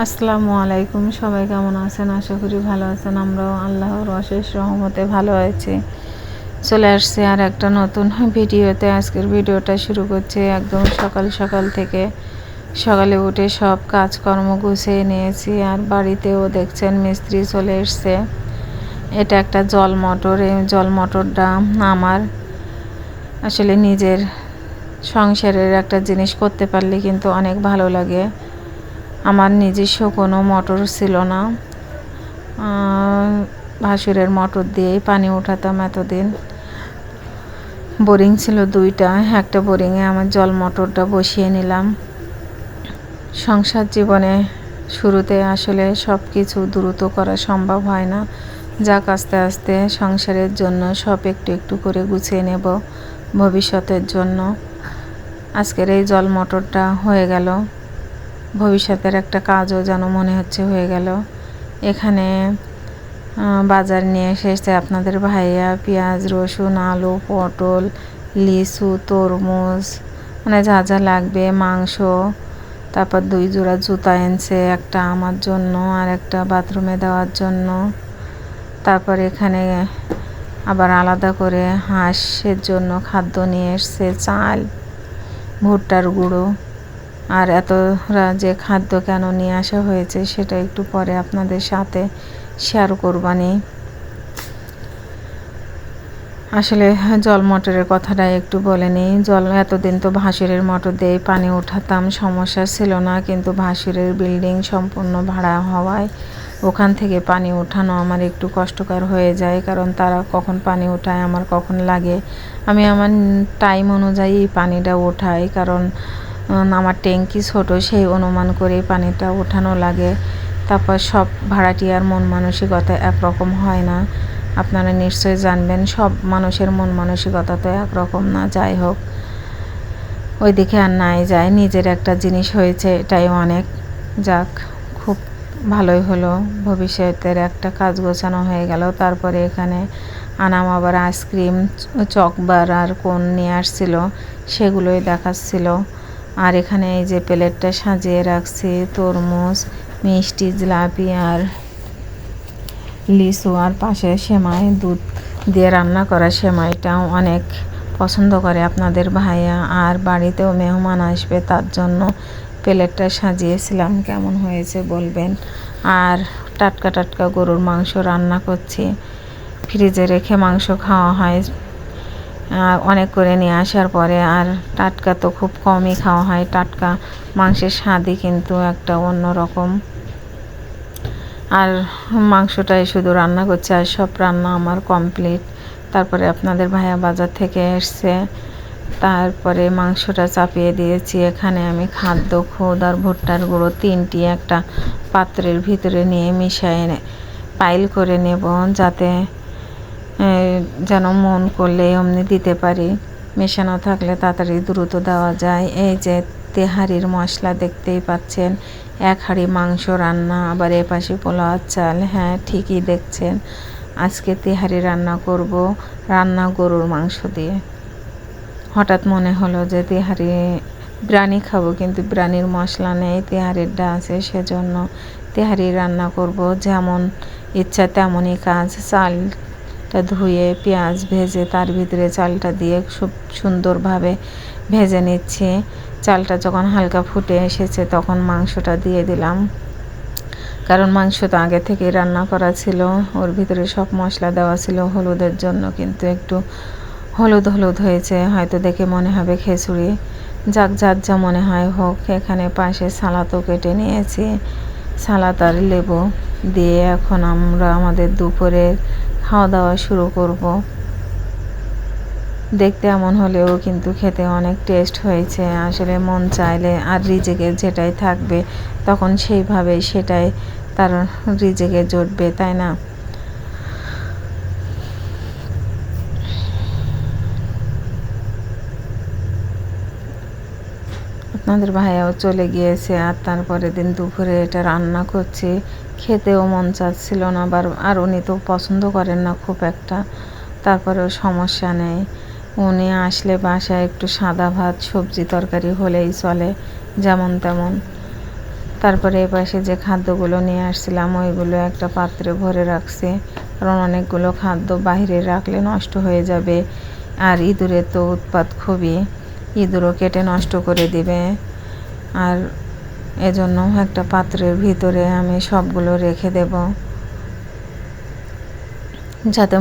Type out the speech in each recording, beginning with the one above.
আসসালামু আলাইকুম। সবাই কেমন আছেন? আশা করি ভালো আছেন। আমরাও আল্লাহর অশেষ রহমতে ভালো আছি। চলে আসছে আর একটা নতুন ভিডিওতে। আজকের ভিডিওটা শুরু করছে একদম সকাল সকাল থেকে। সকালে উঠে সব কাজকর্ম গুছিয়ে নিয়েছি। আর বাড়িতেও দেখছেন মিস্ত্রি চলে এসছে। এটা একটা জল মোটর। এই জল মোটরটা আমার আসলে নিজের সংসারের একটা জিনিস করতে পারলে কিন্তু অনেক ভালো লাগে। আমার নিজস্ব কোনো মোটর ছিল না, ভাসুরের মোটর দিয়েই পানি উঠাতাম এতদিন। বোরিং ছিল দুইটা, একটা বোরিংয়ে আমার জল মোটরটা বসিয়ে নিলাম। সংসার জীবনে শুরুতে আসলে সব কিছু দ্রুত করা সম্ভব হয় না, যাক আস্তে আস্তে সংসারের জন্য সব একটু একটু করে গুছিয়ে নেব ভবিষ্যতের জন্য। আজকের এই জল মোটরটা হয়ে গেল, ভবিষ্যতের একটা কাজও যেন মনে হচ্ছে হয়ে গেল। এখানে বাজার নিয়ে এসেছে আপনাদের ভাইয়া পেঁয়াজ, রসুন, আলু, পটল, লিচু, তরমুজ, মানে যা যা লাগবে, মাংস, তারপর 2 জোড়া জুতা এনেছে, একটা আমার জন্য আর একটা বাথরুমে দেওয়ার জন্য। তারপর এখানে আবার আলাদা করে হাঁসের জন্য খাদ্য নিয়ে এসছে, চাল, ভুট্টার গুঁড়ো। আর এতরা যে খাদ্য কেন নিয়ে আসা হয়েছে সেটা একটু পরে আপনাদের সাথে শেয়ার করবানি। আসলে জল মোটরের কথাটা একটু বলে নিই। এতদিন তো ভাসুরের মোটর দিয়ে পানি উঠাতাম, সমস্যা ছিল না। কিন্তু ভাসুরের বিল্ডিং সম্পূর্ণ ভাড়া হওয়ায় ওখান থেকে পানি ওঠানো আমার একটু কষ্টকর হয়ে যায়, কারণ তারা কখন পানি ওঠায় আমার কখন লাগে। আমি আমার টাইম অনুযায়ী পানিটা ওঠাই, কারণ আমার ট্যাঙ্কি ছোট, সেই অনুমান করে পানিটা ওঠানো লাগে। তারপর সব ভাড়াটিয়ার মন মানসিকতা একরকম হয় না, আপনারা নিশ্চয়ই জানবেন। সব মানুষের মন মানসিকতা তো একরকম না। যাই হোক, ওই দিকে আর নাই যায়, নিজের একটা জিনিস হয়েছে এটাই অনেক। যাক, খুব ভালোই হলো, ভবিষ্যতের একটা কাজ গোছানো হয়ে গেল। তারপরে এখানে আনাম আবার আইসক্রিম, চকবার আর কোন নিয়ে আসছিল, সেগুলোই দেখাচ্ছিল। আর এখানে এই যে প্লেটটা সাজিয়ে রাখছি, তরমুজ, মিষ্টি, জিলাপি আর লিচু, আর পাশে সেমাই, দুধ দিয়ে রান্না করা সেমাইটাও অনেক পছন্দ করে আপনাদের ভাইয়া। আর বাড়িতেও মেহমান আসবে, তার জন্য প্লেটটা সাজিয়েছিলাম। কেমন হয়েছে বলবেন। আর টাটকা টাটকা গরুর মাংস রান্না করছি, ফ্রিজে রেখে মাংস খাওয়া হয় অনেক করে নিয়ে আসার পরে। আর টাটকা তো খুব কমই খাওয়া হয়, টাটকা মাংসের স্বাদই কিন্তু একটা অন্য রকম। আর মাংসটাই শুধু রান্না করছে, আর সব রান্না আমার কমপ্লিট। তারপরে আপনাদের ভাইয়া বাজার থেকে এসছে, তারপরে মাংসটা চাপিয়ে দিয়েছি। এখানে আমি খাদ্য, খোদ আর ভুট্টার গুঁড়ো তিনটি একটা পাত্রের ভিতরে নিয়ে মিশিয়ে পাইল করে নেব, যাতে যেন মন করলে অমনি দিতে পারি, মেশানো থাকলে তাড়াতাড়ি দ্রুত দেওয়া যায়। এই যে তেহারির মশলা দেখতেই পাচ্ছেন, 1 হাঁড়ি মাংস রান্না, আবার এপাশে পোলাওয়ার চাল। হ্যাঁ, ঠিকই দেখছেন, আজকে তেহারি রান্না করব, রান্না গরুর মাংস দিয়ে। হঠাৎ মনে হলো যে তেহারি বিরিয়ানি খাবো, কিন্তু বিরিয়ানির মশলা নেই, তেহারিরটা আছে, সেজন্য তেহারি রান্না করব। যেমন ইচ্ছা তেমনই কাজ। চালটা ধুয়ে পেঁয়াজ ভেজে তার ভিতরে চালটা দিয়ে খুব সুন্দরভাবে ভেজে নিচ্ছি। চালটা যখন হালকা ফুটে এসেছে তখন মাংসটা দিয়ে দিলাম, কারণ মাংস তো আগে থেকেই রান্না করা ছিল, ওর ভিতরে সব মশলা দেওয়া ছিল হলুদের জন্য, কিন্তু একটু হলুদ হলুদ হয়েছে, হয়তো দেখে মনে হবে খিচুড়ি। যাক, যার যা মনে হয় হোক। এখানে পাশে সালাদও কেটে নিয়েছি, সালাদ আর লেবু দিয়ে এখন আমরা আমাদের দুপুরের খাওয়া দাওয়া শুরু করব। দেখতে এমন হলেও কিন্তু খেতে অনেক টেস্ট হয়েছে। আসলে মন চাইলে আর রিজিকে যেটাই থাকবে তখন সেইভাবেই সেটাই তার রিজিকে জুটবে, তাই না? আপনাদের ভাইয়াও চলে গিয়েছে, আর তারপরের দিন দুপুরে এটা রান্না করছি। খেতেও মন চাচ্ছিল না, আর উনি তো পছন্দ করেন না খুব একটা। তারপরেও সমস্যা নেই, উনি আসলে বাসায় একটু সাদা ভাত, সবজি তরকারি হলেই চলে, যেমন তেমন। তারপরে এপাশে যে খাদ্যগুলো নিয়ে আসছিলাম ওইগুলো একটা পাত্রে ভরে রাখছি, কারণ অনেকগুলো খাদ্য বাইরে রাখলে নষ্ট হয়ে যাবে। আর ইঁদুরের তো উৎপাত খুবই, ইঁদুরও কেটে নষ্ট করে দিবে। আর এজন্য একটা পাত্রের ভিতরে আমি সবগুলো রেখে দেব, যাতে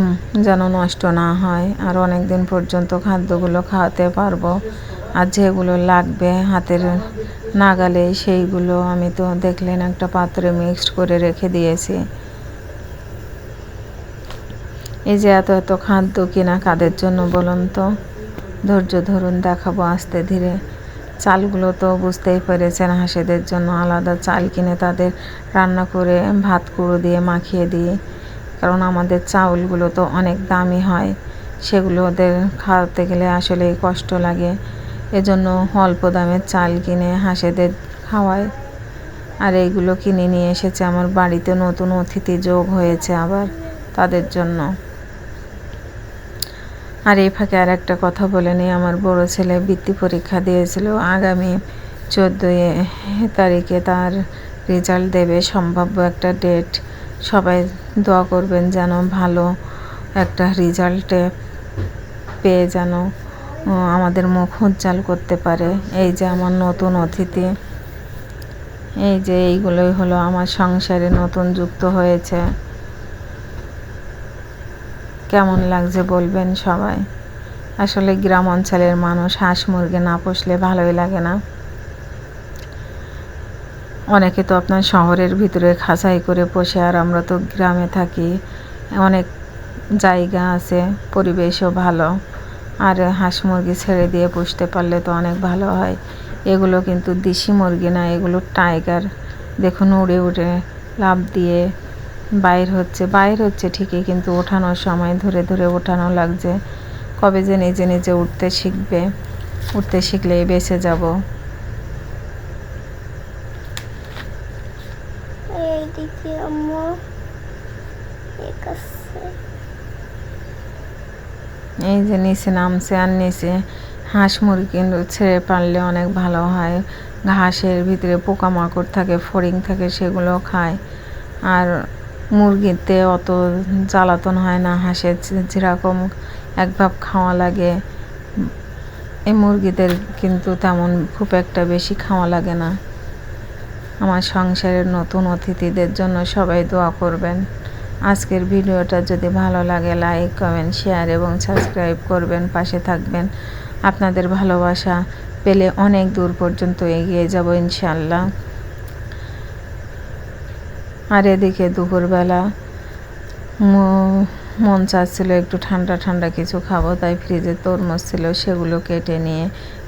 যেন নষ্ট না হয়, আর অনেক দিন পর্যন্ত খাদ্যগুলো খাওয়াতে পারবো। আর যেগুলো লাগবে হাতের নাগালে সেইগুলো আমি তো দেখলেন একটা পাত্রে মিক্সড করে রেখে দিয়েছি। এই যে এত এত খাদ্য কিনা কাদের জন্য বলুন তো? ধৈর্য ধরুন, দেখাবো আস্তে ধীরে। চালগুলো তো বুঝতেই পেরেছেন, হাঁসেদের জন্য আলাদা চাল কিনে তাদের রান্না করে ভাত কুড়ো দিয়ে মাখিয়ে দিই, কারণ আমাদের চাউলগুলো তো অনেক দামি হয়, সেগুলো ওদের খাওয়াতে গেলে আসলেই কষ্ট লাগে। এজন্য অল্প দামের চাল কিনে হাঁসেদের খাওয়াই। আর এইগুলো কিনে নিয়ে এসেছে, আমার বাড়িতে নতুন অতিথি যোগ হয়েছে আবার, তাদের জন্য। আর এই ফাঁকে আর একটা কথা বলে নিই, আমার বড় ছেলে বৃত্তি পরীক্ষা দিয়েছিল, আগামী 14 তারিখে তার রেজাল্ট দেবে, সম্ভাব্য একটা ডেট। সবাই দোয়া করবেন যেন ভালো একটা রেজাল্টে পেয়ে যেন আমাদের মুখ উজ্জ্বল করতে পারে। এই যে আমার নতুন অতিথি, এই যে এইগুলোই হলো আমার সংসারে নতুন যুক্ত হয়েছে। কেমন লাগছে বলবেন সবাই। আসলে গ্রাম অঞ্চলের মানুষ হাঁস মুরগি না পুষলে ভালোই লাগে না। অনেকে তো আপনার শহরের ভিতরে খাঁচাই করে পোষে, আর আমরা তো গ্রামে থাকি, অনেক জায়গা আছে, পরিবেশও ভালো। আর হাঁস মুরগি ছেড়ে দিয়ে পুষতে পারলে তো অনেক ভালো হয়। এগুলো কিন্তু দেশি মুরগি না, এগুলো টাইগার। দেখুন উড়ে উড়ে লাফ দিয়ে বাইর হচ্ছে ঠিকই, কিন্তু ওঠানোর সময় ধরে ধরে ওঠানো লাগছে। কবে যে নিজে নিজে উঠতে শিখবে, উঠতে শিখলেই বেঁচে যাব। এই যে নিচে নামছে, আর নিচে হাঁস মুরগি ছেড়ে পারলে অনেক ভালো হয়। ঘাসের ভিতরে পোকামাকড় থাকে, ফড়িং থাকে, সেগুলো খায়। আর মুরগিতে অত জ্বালাতন হয় না, হাঁসের যেরকম একভাব খাওয়া লাগে, এই মুরগিদের কিন্তু তেমন খুব একটা বেশি খাওয়া লাগে না। আমার সংসারের নতুন অতিথিদের জন্য সবাই দোয়া করবেন। আজকের ভিডিওটা যদি ভালো লাগে লাইক, কমেন্ট, শেয়ার এবং সাবস্ক্রাইব করবেন, পাশে থাকবেন। আপনাদের ভালোবাসা পেলে অনেক দূর পর্যন্ত এগিয়ে যাব ইনশাল্লাহ। আর এদিকে দুপুরবেলা মন চাচ্ছিল একটু ঠান্ডা ঠান্ডা কিছু খাবো, তাই ফ্রিজে তরমুজ ছিল, সেগুলো কেটে নিয়ে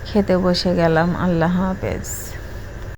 খেতে বসে গেলাম। আল্লাহ হাফেজ।